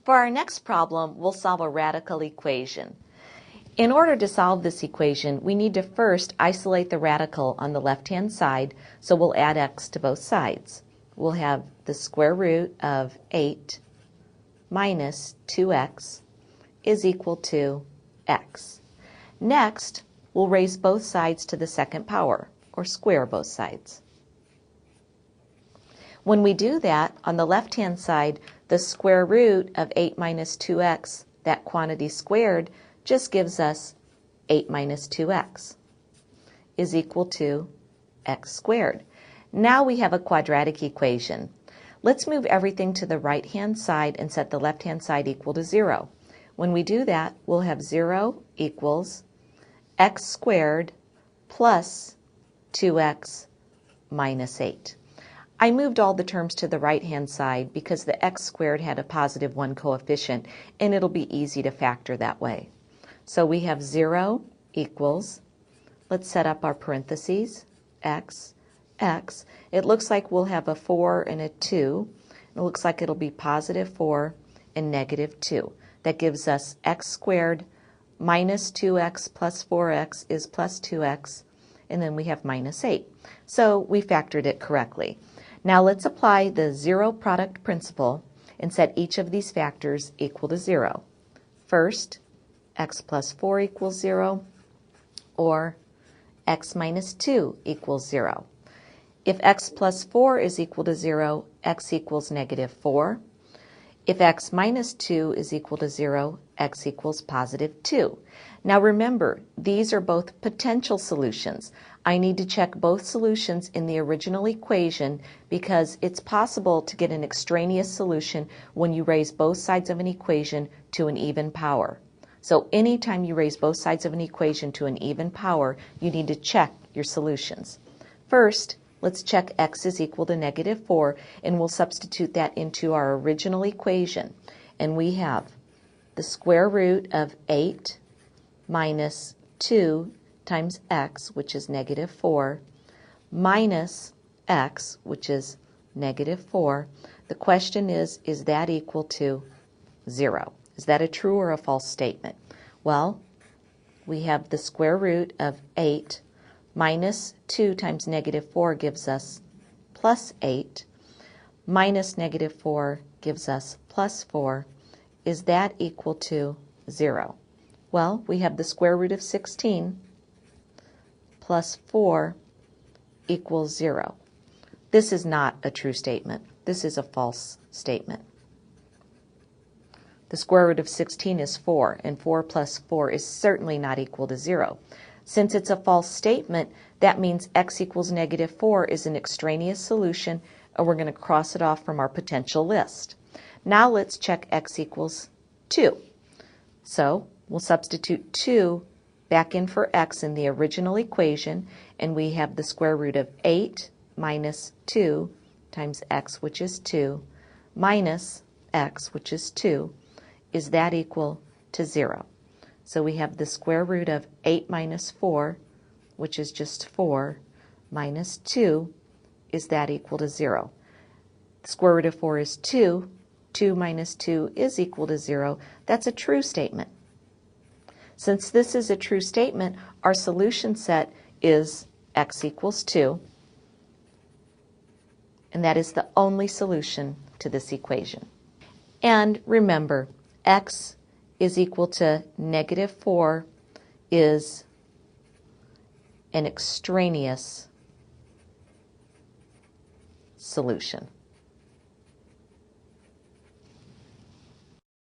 For our next problem, we'll solve a radical equation. In order to solve this equation, we need to first isolate the radical on the left-hand side, so we'll add x to both sides. We'll have the square root of 8 minus 2x is equal to x. Next, we'll raise both sides to the second power, or square both sides. When we do that, on the left-hand side, the square root of 8 minus 2x, that quantity squared, just gives us 8 minus 2x is equal to x squared. Now we have a quadratic equation. Let's move everything to the right-hand side and set the left-hand side equal to 0. When we do that, we'll have 0 equals x squared plus 2x minus 8. I moved all the terms to the right-hand side because the x squared had a positive 1 coefficient, and it'll be easy to factor that way. So we have 0 equals, let's set up our parentheses, x, x. It looks like we'll have a 4 and a 2. It looks like it'll be positive 4 and negative 2. That gives us x squared minus 2x plus 4x is plus 2x, and then we have minus 8. So we factored it correctly. Now let's apply the zero product principle and set each of these factors equal to 0. First, x plus 4 equals 0, or x minus 2 equals 0. If x plus 4 is equal to 0, x equals negative 4. If x minus 2 is equal to 0, x equals positive 2. Now remember, these are both potential solutions. I need to check both solutions in the original equation because it's possible to get an extraneous solution when you raise both sides of an equation to an even power. So anytime you raise both sides of an equation to an even power, you need to check your solutions. First, let's check x is equal to negative 4, and we'll substitute that into our original equation. And we have the square root of 8 minus 2 times x, which is negative 4, minus x, which is negative 4. The question is that equal to 0? Is that a true or a false statement? Well, we have the square root of 8 minus 2 times negative 4 gives us plus 8, minus negative 4 gives us plus 4. Is that equal to 0? Well, we have the square root of 16 plus 4 equals 0. This is not a true statement. This is a false statement. The square root of 16 is 4, and 4 plus 4 is certainly not equal to 0. Since it's a false statement, that means x equals negative 4 is an extraneous solution, and we're going to cross it off from our potential list. Now let's check x equals 2. So we'll substitute 2 back in for x in the original equation, and we have the square root of 8 minus 2 times x, which is 2, minus x, which is 2. Is that equal to 0? So we have the square root of 8 minus 4, which is just 4, minus 2. Is that equal to 0? The square root of 4 is 2. 2 minus 2 is equal to 0. That's a true statement. Since this is a true statement, our solution set is x equals 2, and that is the only solution to this equation. And remember, x is equal to negative 4 is an extraneous solution.